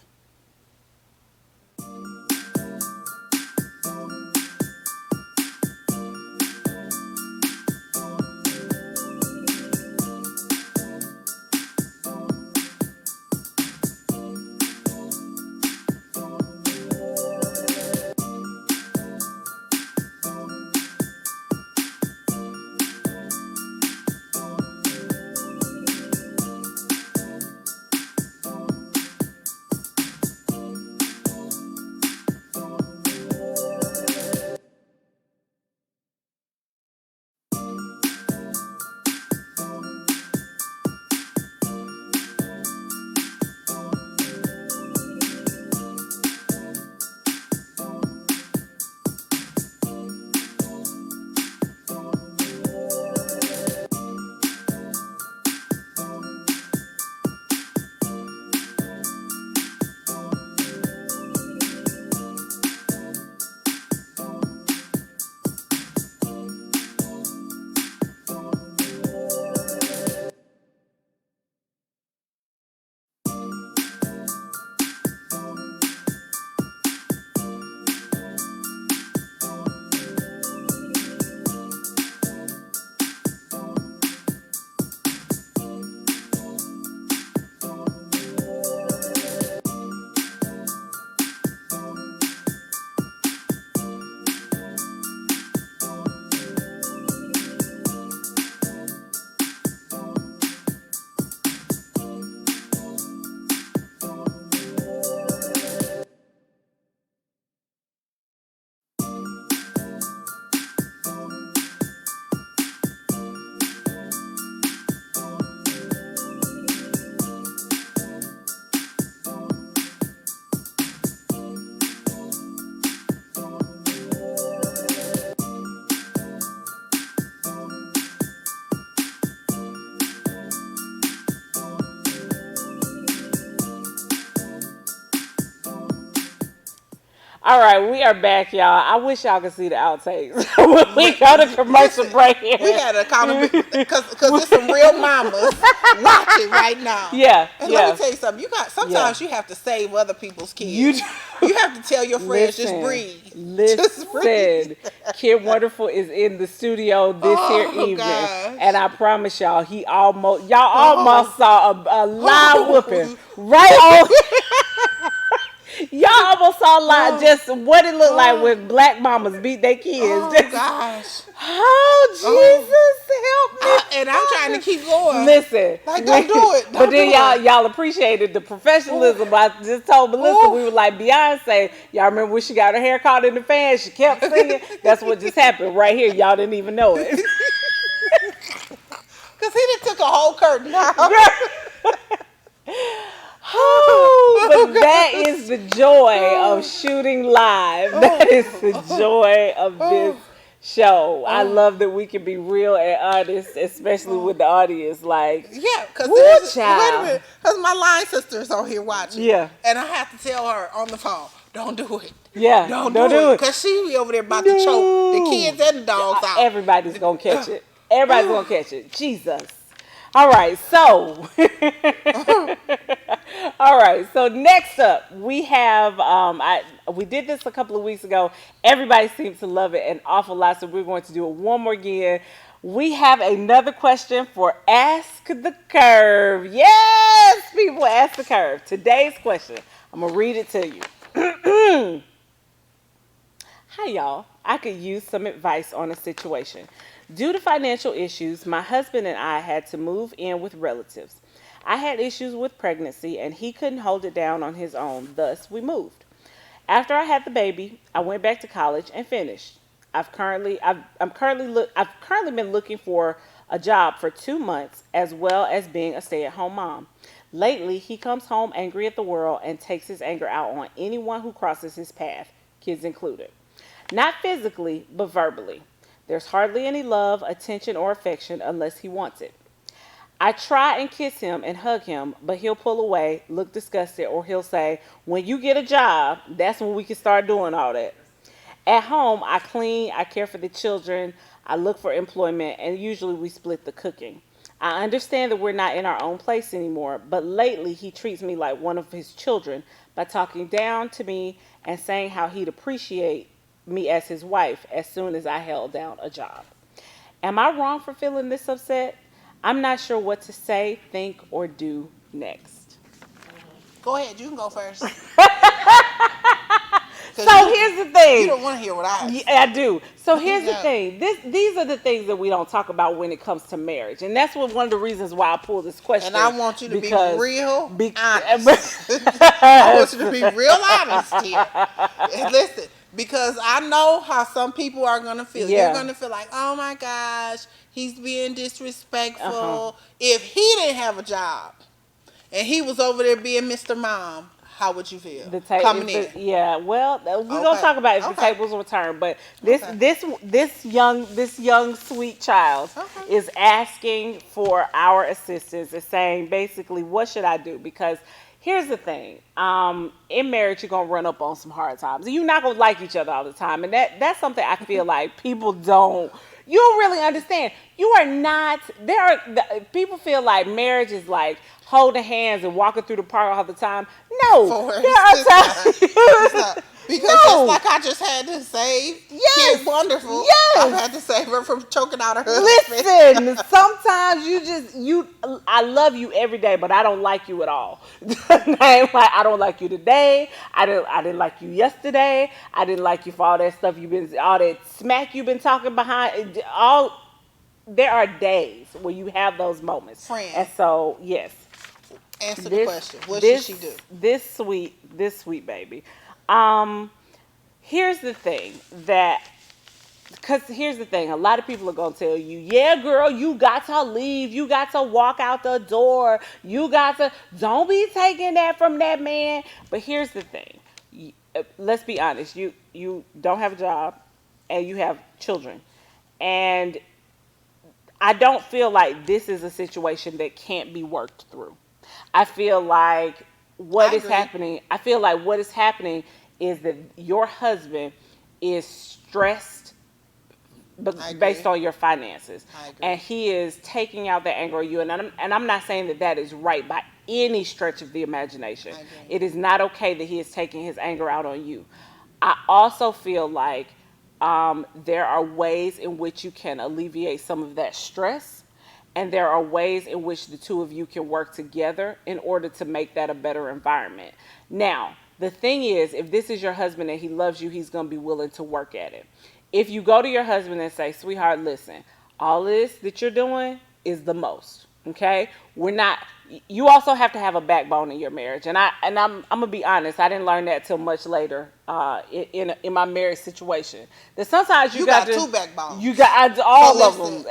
All right, we are back, y'all. I wish y'all could see the outtakes when we go to commercial break here. We got accountability because there's some real mamas watching right now. Yeah, and yeah. let me tell you something. Sometimes you have to save other people's kids. You have to tell your friends, just breathe. Listen, Kid Wonderful is in the studio this here evening, gosh. and I promise y'all, y'all almost saw a live whooping right on. Y'all almost saw just what it looked like when black mamas beat their kids. Oh, gosh. Oh, Jesus, help me. And I'm trying to keep going. Listen. Like, don't do it. But then y'all appreciated the professionalism. I just told Melissa, we were like Beyonce. Y'all remember when she got her hair caught in the fan? She kept singing. That's what just happened right here. Y'all didn't even know it. Because he just took a whole curtain out. But that is the joy of shooting live. That is the joy of this show. I love that we can be real and honest, especially with the audience. Like, yeah, because wait a minute, because my line sister's on here watching. Yeah, and I have to tell her on the phone, don't do it. Yeah, don't do it, because she be over there about to choke the kids and the dogs out. Everybody's gonna catch it. Everybody's gonna catch it. Jesus. All right, so next up we have we did this a couple of weeks ago. Everybody seems to love it an awful lot, so we're going to do it one more again. We have another question for Ask the Curve. Yes, people, Ask the Curve. Today's question, I'm gonna read it to you. Hi y'all, I could use some advice on a situation. Due to financial issues, my husband and I had to move in with relatives. I had issues with pregnancy and he couldn't hold it down on his own, thus we moved. After I had the baby, I went back to college and finished. I've currently been looking for a job for 2 months as well as being a stay-at-home mom. Lately, he comes home angry at the world and takes his anger out on anyone who crosses his path, kids included. Not physically, but verbally. There's hardly any love, attention, or affection unless he wants it. I try and kiss him and hug him, but he'll pull away, look disgusted, or he'll say, "When you get a job, that's when we can start doing all that." At home, I clean, I care for the children, I look for employment, and usually we split the cooking. I understand that we're not in our own place anymore, but lately he treats me like one of his children by talking down to me and saying how he'd appreciate me as his wife as soon as I held down a job. Am I wrong for feeling this upset? I'm not sure what to say, think, or do next. Go ahead. You can go first. So here's the thing. You don't want to hear what I have to say. Yeah, I do. So here's the Yeah. thing. These are the things that we don't talk about when it comes to marriage, and that's one of the reasons why I pulled this question. And I want you to be real honest. I I want you to be real honest here. And listen, because I know how some people are going to feel. Yeah. You're going to feel like, oh my gosh, he's being disrespectful. Uh-huh. If he didn't have a job and he was over there being Mr. Mom, how would you feel coming in? Yeah, well, we're gonna talk about if the tables were turned, but this young sweet child is asking for our assistance, is saying basically, what should I do? Because here's the thing, in marriage you're gonna run up on some hard times, and you're not gonna like each other all the time, and that's something I feel like you don't really understand. You are not people feel like marriage is like holding hands and walking through the park all the time. No, there are times because just like I just had to save Kid Wonderful. Yes. I've had to save her from choking out her husband. Listen, sometimes I love you every day, but I don't like you at all. I don't like you today. I didn't like you yesterday. I didn't like you for all that stuff all that smack you've been talking behind. There are days where you have those moments. Friend. And so, yes. Answer the question. What should she do? This sweet baby. Here's the thing. A lot of people are going to tell you, yeah, girl, you got to leave. You got to walk out the door. Don't be taking that from that man. But here's the thing. Let's be honest. You don't have a job and you have children. And I don't feel like this is a situation that can't be worked through. I feel like what is happening is that your husband is stressed based on your finances. And he is taking out that anger on you. And I'm not saying that is right by any stretch of the imagination. It is not okay that he is taking his anger out on you. I also feel like there are ways in which you can alleviate some of that stress. And there are ways in which the two of you can work together in order to make that a better environment. Now, the thing is, if this is your husband and he loves you, he's going to be willing to work at it. If you go to your husband and say, sweetheart, listen, all this that you're doing is the most. Okay? You also have to have a backbone in your marriage. And I'm going to be honest, I didn't learn that till much later in my marriage situation. That sometimes you got two backbones. You got all of them.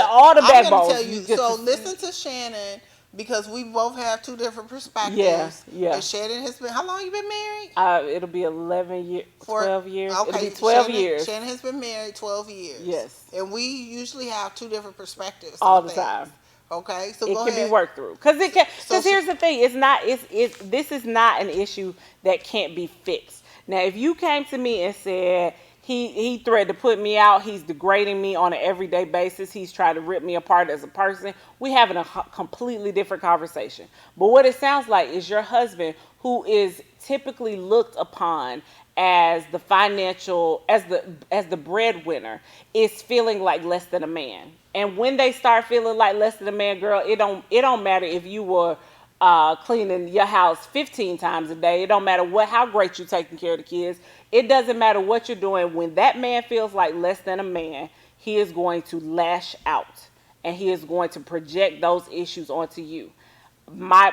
All the backbones. I'm going to tell you. So listen to Shannon, because we both have two different perspectives. Yeah. And Shannon has been, how long you been married? It'll be 12 years. Okay. It'll be 12 years. Shannon has been married 12 years. Yes. And we usually have two different perspectives. All the time. Okay, so it can be worked through because here's the thing: this is not an issue that can't be fixed. Now, if you came to me and said he threatened to put me out, he's degrading me on an everyday basis, he's trying to rip me apart as a person, we having a completely different conversation. But what it sounds like is your husband, who is typically looked upon as the as the breadwinner, is feeling like less than a man. And when they start feeling like less than a man, girl, it don't matter if you were cleaning your house 15 times a day. It don't matter how great you're taking care of the kids. It doesn't matter what you're doing. When that man feels like less than a man, he is going to lash out and he is going to project those issues onto you. My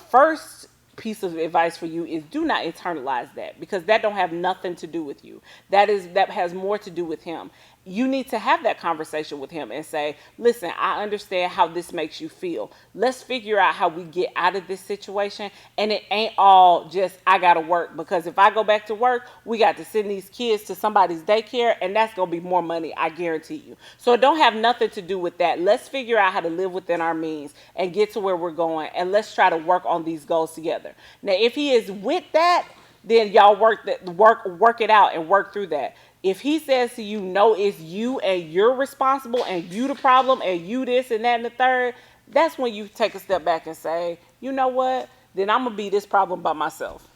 first piece of advice for you is do not internalize that, because that don't have nothing to do with you. That has more to do with him. You need to have that conversation with him and say, listen, I understand how this makes you feel. Let's figure out how we get out of this situation. And it ain't all just, I got to work, because if I go back to work, we got to send these kids to somebody's daycare, and that's going to be more money, I guarantee you. So it don't have nothing to do with that. Let's figure out how to live within our means and get to where we're going, and let's try to work on these goals together. Now, if he is with that, then y'all work it out and work through that. If he says to you, no, it's you and you're responsible and you the problem and you this and that and the third, that's when you take a step back and say, you know what, then I'm going to be this problem by myself.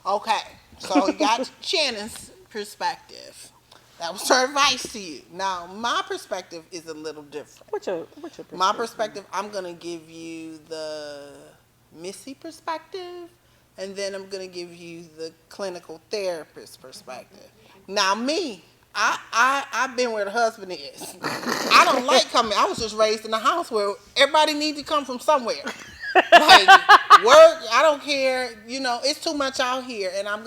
Okay, so you got Shannon's perspective. That was her advice to you. Now, my perspective is a little different. What's your perspective? My perspective, I'm going to give you the Missy perspective, and then I'm going to give you the clinical therapist perspective. Now, me, I've been where the husband is. I don't like coming. I was just raised in a house where everybody needs to come from somewhere. Like, work, I don't care. You know, it's too much out here, and I'm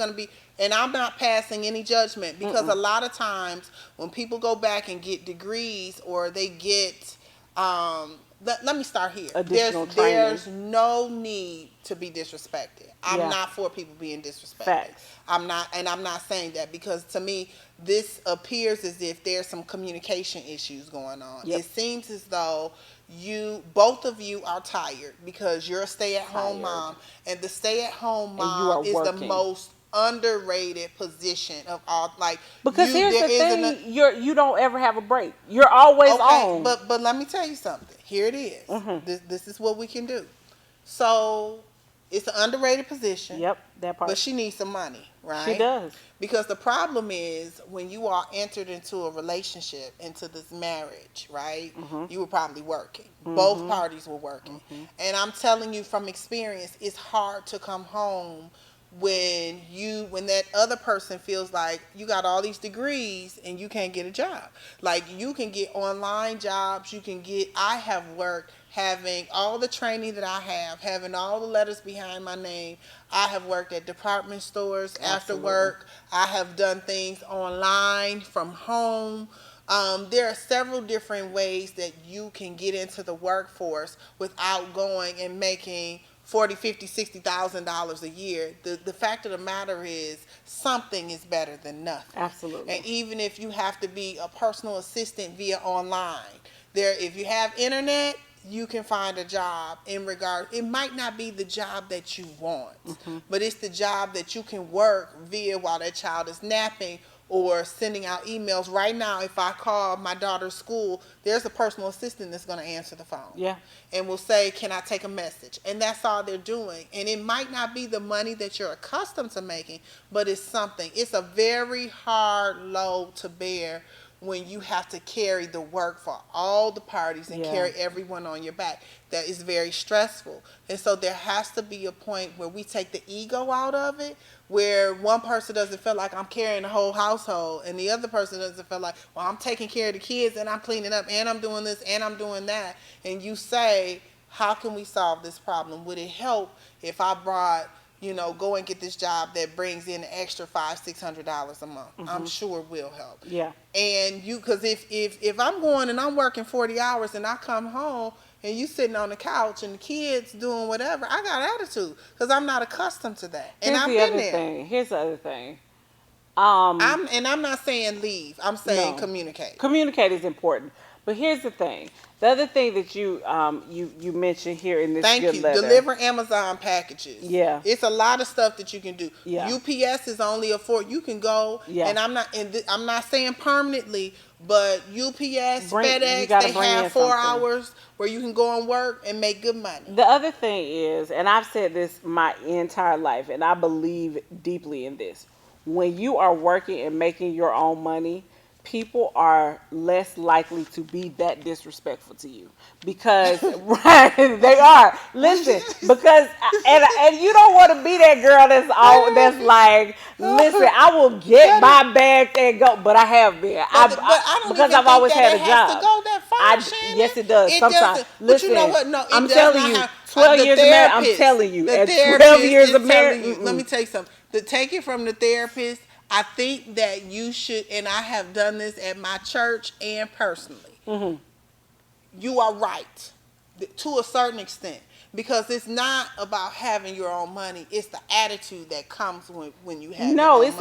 not passing any judgment, because a lot of times when people go back and get degrees, or they get, let me start here. There's no need to be disrespected. I'm not for people being disrespected. Facts. I'm not saying that, because to me, this appears as if there's some communication issues going on. Yep. It seems as though both of you are tired, because you're a stay-at-home mom, and the stay-at-home mom is working. The most underrated position of all. Like, because here's the thing, you don't ever have a break. You're always on. But let me tell you something. Here it is. This is what we can do. So it's an underrated position. Yep, that part. But she needs some money, right? She does. Because the problem is, when you are entered into a relationship, into this marriage, right? You were probably working. Both parties were working. And I'm telling you from experience, it's hard to come home when that other person feels like you got all these degrees and you can't get a job. Like, you can get online jobs, I have worked having all the training that I have, having all the letters behind my name. I have worked at department stores after work. I have done things online from home. There are several different ways that you can get into the workforce without going and making $40,000, $50,000, $60,000 a year. The fact of the matter is, something is better than nothing. Absolutely. And even if you have to be a personal assistant via online, if you have internet, you can find a job it might not be the job that you want, but it's the job that you can work via while that child is napping, or sending out emails. Right now, if I call my daughter's school, there's a personal assistant that's going to answer the phone. Yeah. And will say, can I take a message? And that's all they're doing. And it might not be the money that you're accustomed to making, but it's something. It's a very hard load to bear when you have to carry the work for all the parties and carry everyone on your back. That is very stressful. And so there has to be a point where we take the ego out of it, where one person doesn't feel like I'm carrying the whole household, and the other person doesn't feel like, well, I'm taking care of the kids, and I'm cleaning up, and I'm doing this, and I'm doing that. And you say, how can we solve this problem? Would it help if I brought, go and get this job that brings in an extra $500-$600 a month? I'm sure it will help. Yeah. And because if I'm going and I'm working 40 hours and I come home and you sitting on the couch and the kids doing whatever, I got attitude, because I'm not accustomed to that. And I've been there. Here's the other thing. I'm not saying leave. I'm saying communicate. Communicate is important. But here's the thing. The other thing that you mentioned here in this letter. Deliver Amazon packages. Yeah. It's a lot of stuff that you can do. Yeah. UPS is only you can go. Yeah. And I'm not saying permanently, but UPS, FedEx, they have 4 hours where you can go and work and make good money. The other thing is, and I've said this my entire life, and I believe deeply in this, when you are working and making your own money, people are less likely to be that disrespectful to you, because they are. Listen, because and you don't want to be that girl that's like, listen, I will get my bag and go, but I have been. Because I've always had a job. To go that far, yes, it does. Sometimes. Listen, but you know what? No, I'm telling you, 12 years of marriage, I'm telling you, at 12 years of marriage, let me tell you something. To take it from the therapist, I think that you should, and I have done this at my church and personally. Mm-hmm. You are right to a certain extent. Because it's not about having your own money. It's the attitude that comes when you have your own money. It's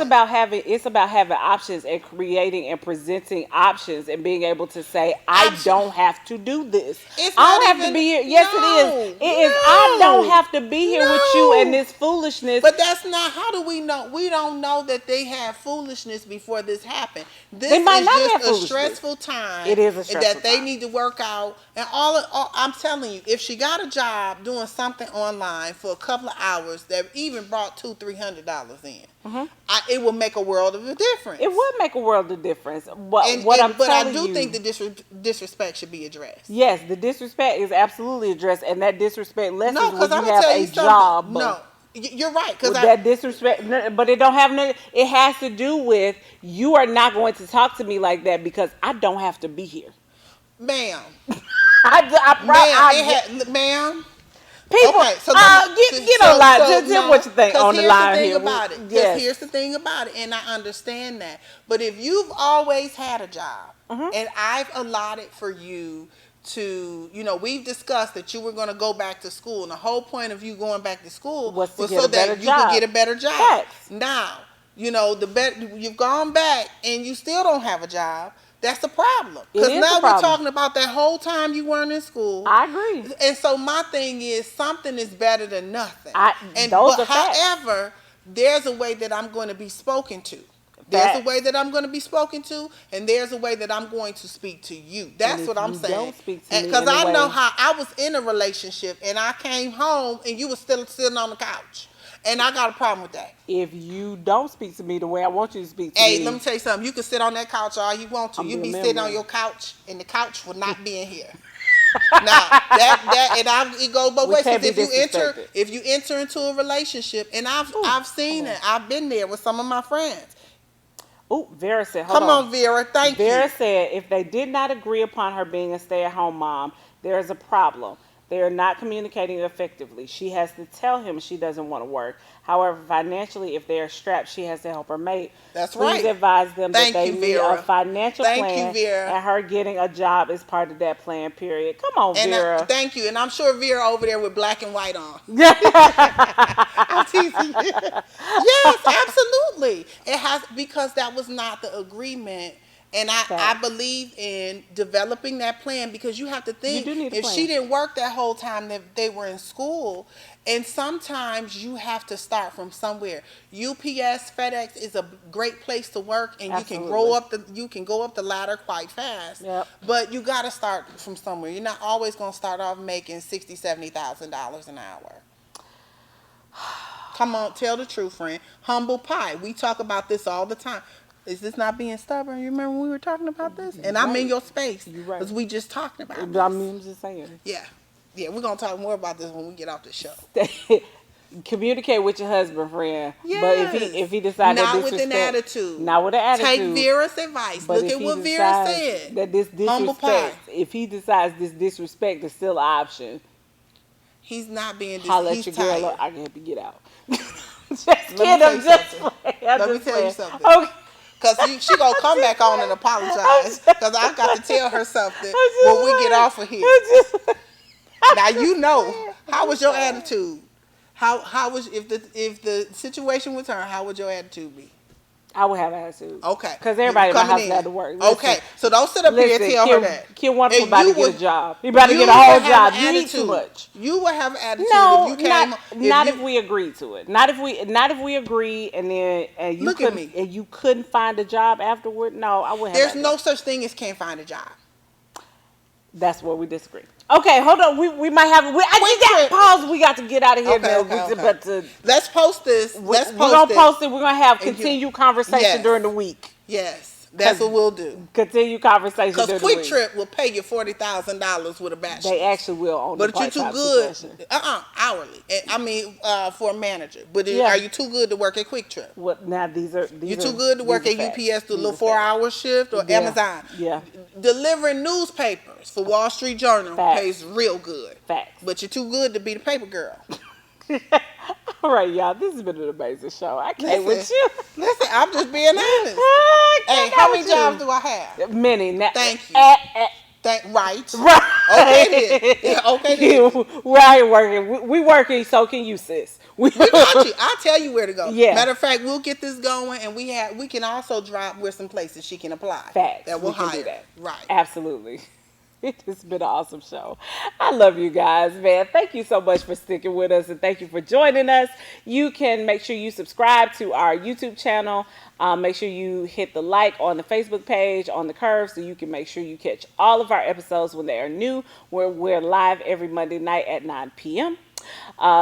about having options and creating and presenting options and being able to say, I don't have to do this. I don't have to be here. Yes, it is. It is. I don't have to be here with you and this foolishness. But that's not, how do we know? We don't know that they have foolishness before this happened. This They might is not have just a stressful time. It is a stressful that they time. need to work out. And I'm telling you, if she got a job doing something online for a couple of hours that even brought $200-$300 in, it will make a world of a difference. It would make a world of difference. But I do think the disrespect should be addressed. Yes, the disrespect is absolutely addressed, and that disrespect lessens No, when because you I'm have gonna tell a you job. something. No, you're right. Because that disrespect, but it don't have no. It has to do with you are not going to talk to me like that because I don't have to be here, ma'am. Ma'am. People, okay, so get on line. Tell what you think on the line here. Because here's the thing about it, and I understand that. But if you've always had a job, and I've allotted for you to, we've discussed that you were going to go back to school, and the whole point of you going back to school was so that you could get a better job. Facts. Now, you've gone back and you still don't have a job. That's a problem. Because now we're talking about that whole time you weren't in school. I agree. And so my thing is, something is better than nothing. However, there's a way that I'm going to be spoken to. There's a way that I'm going to be spoken to, and there's a way that I'm going to speak to you. That's what I'm saying. Don't speak to me because I know how I was in a relationship, and I came home, and you were still sitting on the couch. And I got a problem with that. If you don't speak to me the way I want you to speak to me. Hey, let me tell you something. You can sit on that couch all you want to. You be sitting on your couch, and the couch will not be in here. Now, it goes both ways. If you enter into a relationship, and I've seen it. I've been there with some of my friends. Oh, Vera said, Come on, Vera. Thank you. Vera said, if they did not agree upon her being a stay-at-home mom, there is a problem. They are not communicating effectively. She has to tell him she doesn't want to work. However, financially, if they are strapped, she has to help her mate. That's right. Please advise them that they need a financial plan. Vera. And her getting a job is part of that plan, period. Come on, Vera. Thank you. And I'm sure Vera over there with black and white on. I'm teasing you. Yes, absolutely. It has, because that was not the agreement. And I believe in developing that plan, because you have to think, if she didn't work that whole time that they were in school, and sometimes you have to start from somewhere. UPS, FedEx is a great place to work, and you can go up the ladder quite fast. Yep. But you got to start from somewhere. You're not always going to start off making $60,000, $70,000 an hour. Come on, tell the truth, friend. Humble pie. We talk about this all the time. Is this not being stubborn? You remember when we were talking about this? And I'm in your space. Because we just talked about this. I'm just saying. Yeah. Yeah, we're going to talk more about this when we get off the show. Communicate with your husband, friend. Yes. But if he decides not with an attitude. Not with an attitude. Take Vera's advice. Look at what Vera said. That this disrespect, if he decides this disrespect is still an option. He's not being he's your tired. Girl, I can help you get out. Let me tell you something. Okay. Because she going to come back on and apologize. Because I got to tell her something when we get off of here. Now, how was your attitude? How was, if the situation was her, how would your attitude be? I would have an attitude. Okay. Because everybody in my house had to work. Okay. So don't sit up here and tell her that. Kid Wonderful about to get a job. He about to get a whole job. You eat too much. You would have an attitude if you came. Not if we agreed to it. Not if we agree and then you couldn't find a job afterward. No, I wouldn't. There's no such thing as can't find a job. That's where we disagree. Okay, hold on. We might have. Pause. We got to get out of here now. Okay. Let's post this. We're gonna post it. We're gonna have continued conversation during the week. Yes. That's what we'll do. Continue conversation Because during the Quick week. Trip will pay you $40,000 with a bachelor. They actually will on the But you're too part-time good. situation. Hourly. I mean, for a manager. But Yeah. are you too good to work at Quick Trip? What now? You're too good to work at facts. UPS, the These little are facts. 4-hour shift, or Yeah. Amazon. Yeah. Delivering newspapers for Wall Street Journal Facts. pays real good. Facts. But you're too good to be the paper girl. All right, y'all. This has been an amazing show. I can't with you. Listen, I'm just being honest. I Hey, can't how with many you. jobs do I have? Many. Now, Thank you. Right. Right. Okay then. Yeah, okay then. We're out here working. We working, so can you, sis. We got you. I'll tell you where to go. Yeah. Matter of fact, we'll get this going, and we can also drop where some places she can apply. Facts. That we'll we can hire. do that. Right. Absolutely. It's been an awesome show. I love you guys, man. Thank you so much for sticking with us, and thank you for joining us. You can make sure you subscribe to our YouTube channel. Make sure you hit the like on the Facebook page on the Curve, so you can make sure you catch all of our episodes when they are new. We're live every Monday night at 9 p.m.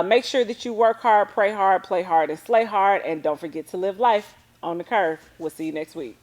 Make sure that you work hard, pray hard, play hard, and slay hard, and don't forget to live life on the Curve. We'll see you next week.